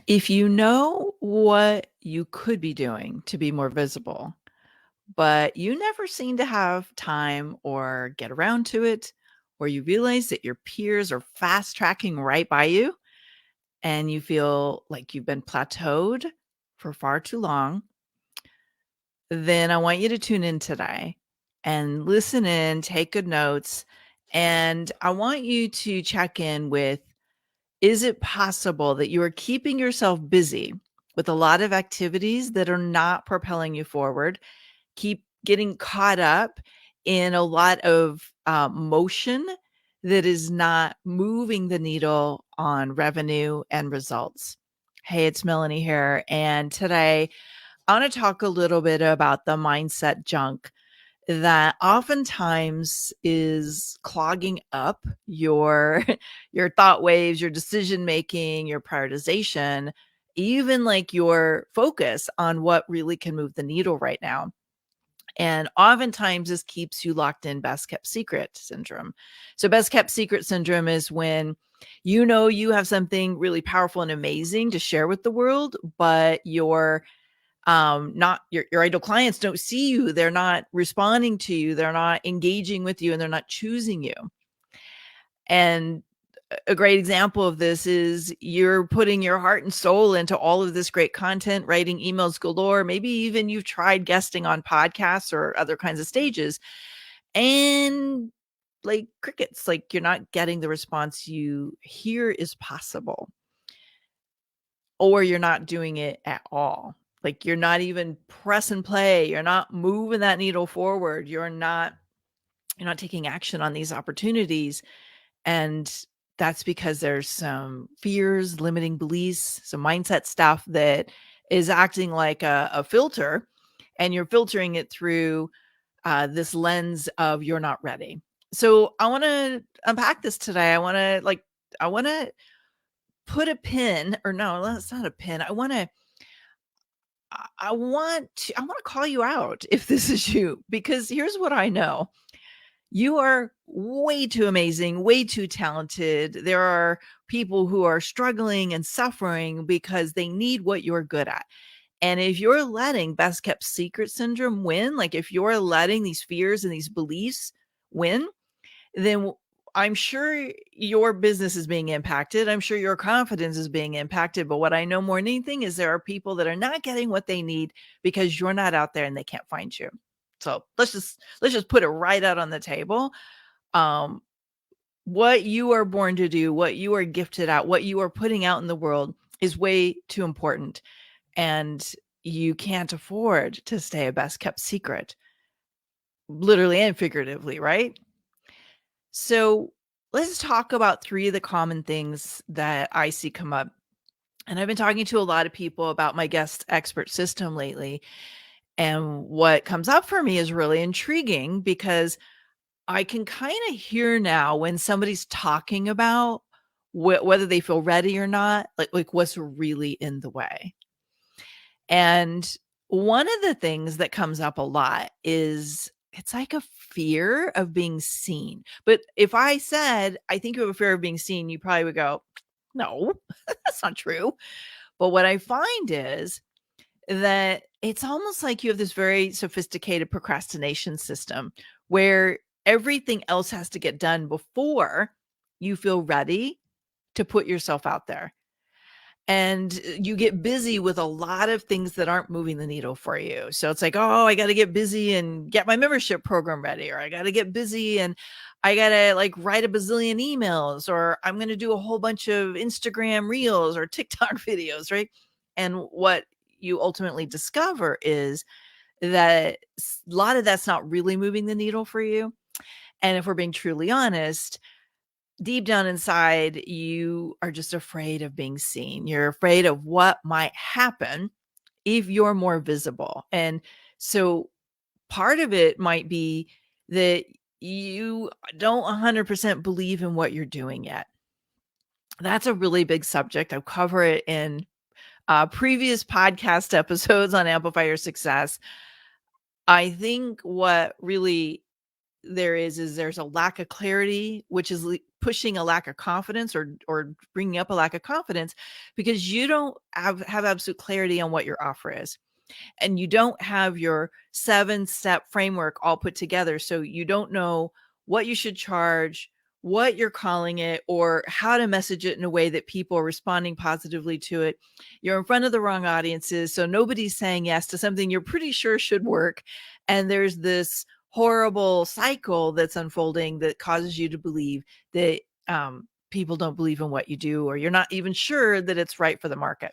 If you know what you could be doing to be more visible, but you never seem to have time or get around to it, or you realize that your peers are fast tracking right by you and you feel like you've been plateaued for far too long, then I want you to tune in today and listen in, take good notes. And I want you to check in with, is it possible that you are keeping yourself busy with a lot of activities that are not propelling you forward? Keep getting caught up in a lot of motion that is not moving the needle on revenue and results. Hey, it's Melanie here. And today I want to talk a little bit about the mindset junk that oftentimes is clogging up your your thought waves, your decision making, your prioritization, even like your focus on what really can move the needle right now. And oftentimes this keeps you locked in best kept secret syndrome. So best kept secret syndrome is when you know you have something really powerful and amazing to share with the world, but not your ideal clients don't see you, they're not responding to you, they're not engaging with you, and they're not choosing you. And a great example of this is you're putting your heart and soul into all of this great content, writing emails galore, maybe even you've tried guesting on podcasts or other kinds of stages, and like crickets, like you're not getting the response you hear is possible, or you're not doing it at all. Like you're not even press and play. You're not moving that needle forward. You're not taking action on these opportunities. And that's because there's some fears, limiting beliefs, some mindset stuff that is acting like a filter, and you're filtering it through this lens of you're not ready. So I want to unpack this today. I want to put a pin, or no, that's not a pin. I want to call you out if this is you, because here's what I know. You are way too amazing, way too talented. There are people who are struggling and suffering because they need what you're good at. And if you're letting best kept secret syndrome win, like if you're letting these fears and these beliefs win, then I'm sure your business is being impacted. I'm sure your confidence is being impacted. But what I know more than anything is there are people that are not getting what they need because you're not out there and they can't find you. So let's just put it right out on the table. Um, what you are born to do, what you are gifted at, what you are putting out in the world is way too important. And you can't afford to stay a best kept secret, literally and figuratively, right? So let's talk about three of the common things that I see come up. And I've been talking to a lot of people about my guest expert system lately. And what comes up for me is really intriguing because I can kind of hear now when somebody's talking about whether they feel ready or not, like what's really in the way. And one of the things that comes up a lot is it's like a fear of being seen. But if I said, I think you have a fear of being seen, you probably would go, no, that's not true. But what I find is that it's almost like you have this very sophisticated procrastination system where everything else has to get done before you feel ready to put yourself out there. And you get busy with a lot of things that aren't moving the needle for you. So it's like, oh, I got to get busy and get my membership program ready, or I got to get busy and I got to like write a bazillion emails, or I'm going to do a whole bunch of Instagram reels or TikTok videos, right? And what you ultimately discover is that a lot of that's not really moving the needle for you. And if we're being truly honest, deep down inside, you are just afraid of being seen. You're afraid of what might happen if you're more visible. And so part of it might be that you don't 100% believe in what you're doing yet. That's a really big subject. I'll cover it in previous podcast episodes on Amplify Your Success. I think what really there is there's a lack of clarity, which is pushing a lack of confidence or bringing up a lack of confidence because you don't have absolute clarity on what your offer is. And you don't have your 7-step framework all put together. So you don't know what you should charge, what you're calling it, or how to message it in a way that people are responding positively to it. You're in front of the wrong audiences. So nobody's saying yes to something you're pretty sure should work. And there's this horrible cycle that's unfolding that causes you to believe that people don't believe in what you do, or you're not even sure that it's right for the market.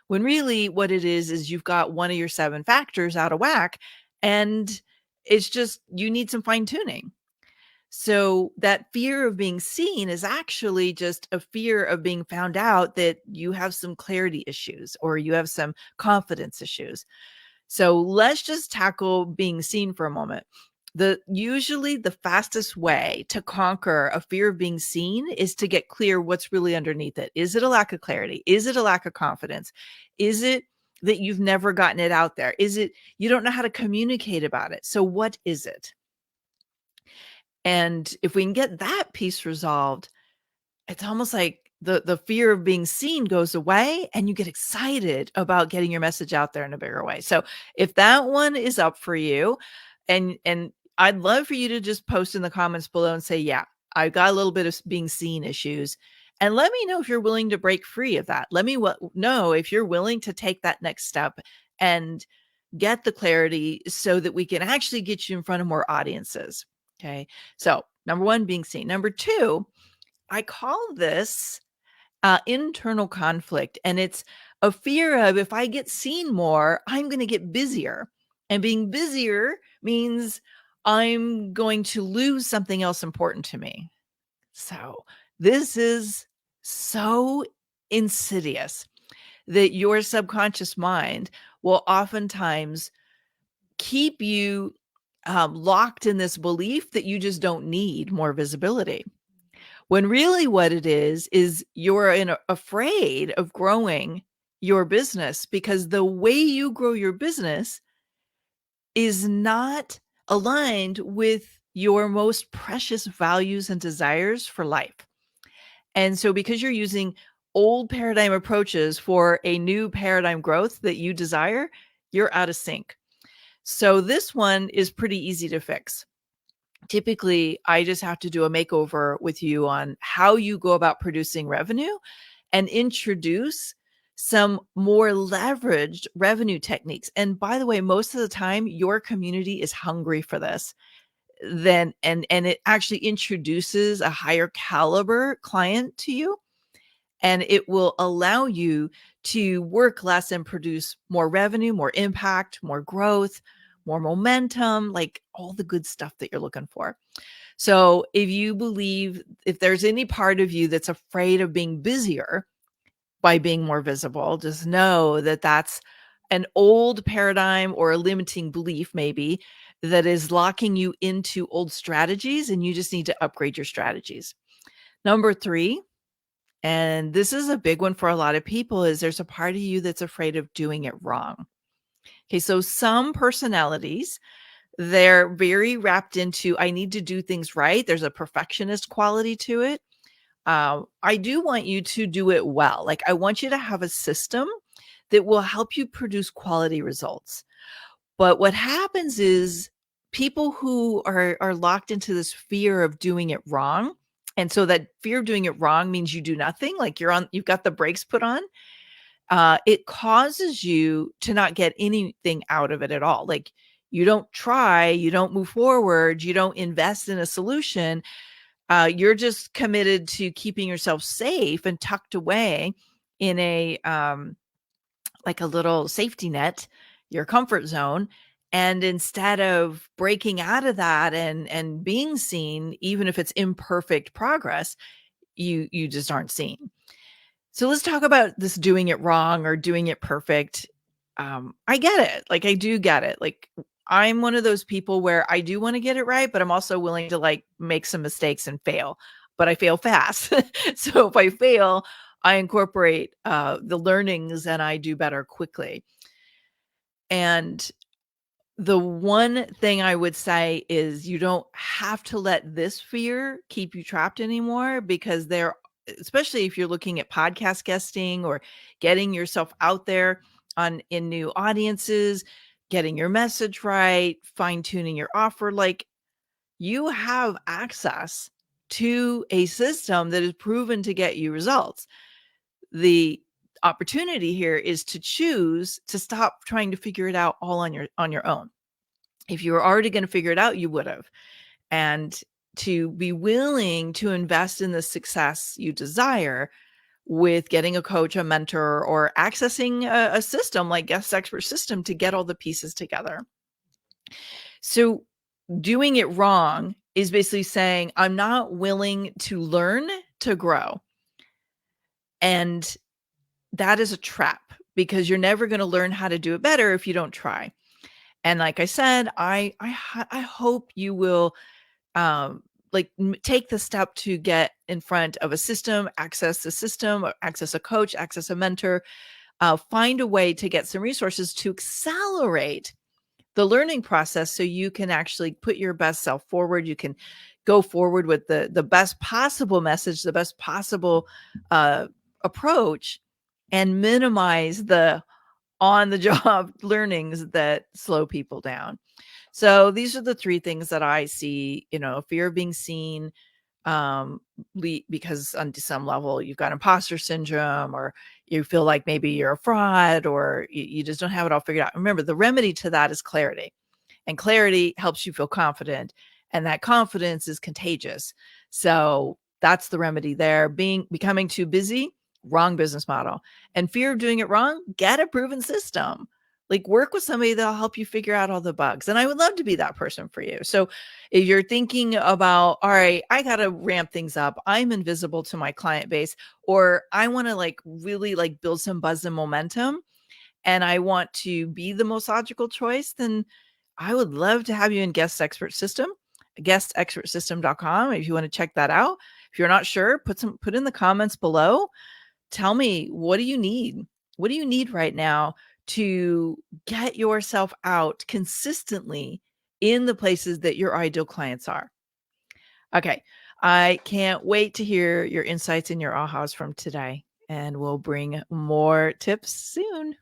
When really what it is you've got one of your 7 factors out of whack, and it's just you need some fine tuning. So that fear of being seen is actually just a fear of being found out that you have some clarity issues or you have some confidence issues. So let's just tackle being seen for a moment. Usually the fastest way to conquer a fear of being seen is to get clear what's really underneath it. Is it a lack of clarity? Is it a lack of confidence? Is it that you've never gotten it out there? Is it you don't know how to communicate about it? So what is it? And if we can get that piece resolved, it's almost like the fear of being seen goes away and you get excited about getting your message out there in a bigger way. So if that one is up for you, and I'd love for you to just post in the comments below and say, yeah, I got a little bit of being seen issues. And let me know if you're willing to break free of that. Let me know if you're willing to take that next step and get the clarity so that we can actually get you in front of more audiences. Okay. So number 1, being seen. Number 2, I call this internal conflict. And it's a fear of if I get seen more, I'm going to get busier. And being busier means I'm going to lose something else important to me. So this is so insidious that your subconscious mind will oftentimes keep you locked in this belief that you just don't need more visibility. When really what it is you're afraid of growing your business because the way you grow your business is not aligned with your most precious values and desires for life. And so because you're using old paradigm approaches for a new paradigm growth that you desire, you're out of sync. So this one is pretty easy to fix. Typically, I just have to do a makeover with you on how you go about producing revenue and introduce some more leveraged revenue techniques. And by the way, most of the time, your community is hungry for this. And it actually introduces a higher caliber client to you. And it will allow you to work less and produce more revenue, more impact, more growth, more momentum, like all the good stuff that you're looking for. So if there's any part of you that's afraid of being busier by being more visible, just know that that's an old paradigm or a limiting belief maybe that is locking you into old strategies, and you just need to upgrade your strategies. Number 3, and this is a big one for a lot of people, is there's a part of you that's afraid of doing it wrong. Okay, so some personalities, they're very wrapped into, I need to do things right. There's a perfectionist quality to it. I do want you to do it well. Like, I want you to have a system that will help you produce quality results. But what happens is people who are locked into this fear of doing it wrong. And so that fear of doing it wrong means you do nothing, like you've got the brakes put on. It causes you to not get anything out of it at all. Like, you don't try, you don't move forward, you don't invest in a solution. You're just committed to keeping yourself safe and tucked away in a like a little safety net, your comfort zone. And instead of breaking out of that and being seen, even if it's imperfect progress, you just aren't seen. So let's talk about this doing it wrong or doing it perfect. I get it. Like, I do get it. Like, I'm one of those people where I do want to get it right, but I'm also willing to like make some mistakes and fail, but I fail fast. So if I fail, I incorporate the learnings and I do better quickly. And The one thing I would say is you don't have to let this fear keep you trapped anymore, because especially if you're looking at podcast guesting or getting yourself out there in new audiences, getting your message right, fine tuning your offer, like, you have access to a system that is proven to get you results. The opportunity here is to choose to stop trying to figure it out all on your own. If you were already going to figure it out, you would have. And to be willing to invest in the success you desire with getting a coach, a mentor, or accessing a system like Guest Expert System to get all the pieces together. So doing it wrong is basically saying, I'm not willing to learn to grow. And that is a trap, because you're never going to learn how to do it better if you don't try. And like I said, I hope you will take the step to get in front of a system, access the system, or access a coach, access a mentor, find a way to get some resources to accelerate the learning process so you can actually put your best self forward. You can go forward with the best possible message, the best possible approach, and minimize the on the job learnings that slow people down. So these are the three things that I see, fear of being seen, because on some level you've got imposter syndrome, or you feel like maybe you're a fraud, or you just don't have it all figured out. Remember, the remedy to that is clarity, and clarity helps you feel confident, and that confidence is contagious. So that's the remedy there. Becoming too busy, wrong business model. And fear of doing it wrong, get a proven system. Like, work with somebody that'll help you figure out all the bugs. And I would love to be that person for you. So if you're thinking about, all right, I got to ramp things up, I'm invisible to my client base, or I want to really build some buzz and momentum, and I want to be the most logical choice, then I would love to have you in Guest Expert System, guestexpertsystem.com. If you want to check that out. If you're not sure, put in the comments below. Tell me, what do you need? What do you need right now to get yourself out consistently in the places that your ideal clients are? Okay. I can't wait to hear your insights and your ahas from today, and we'll bring more tips soon.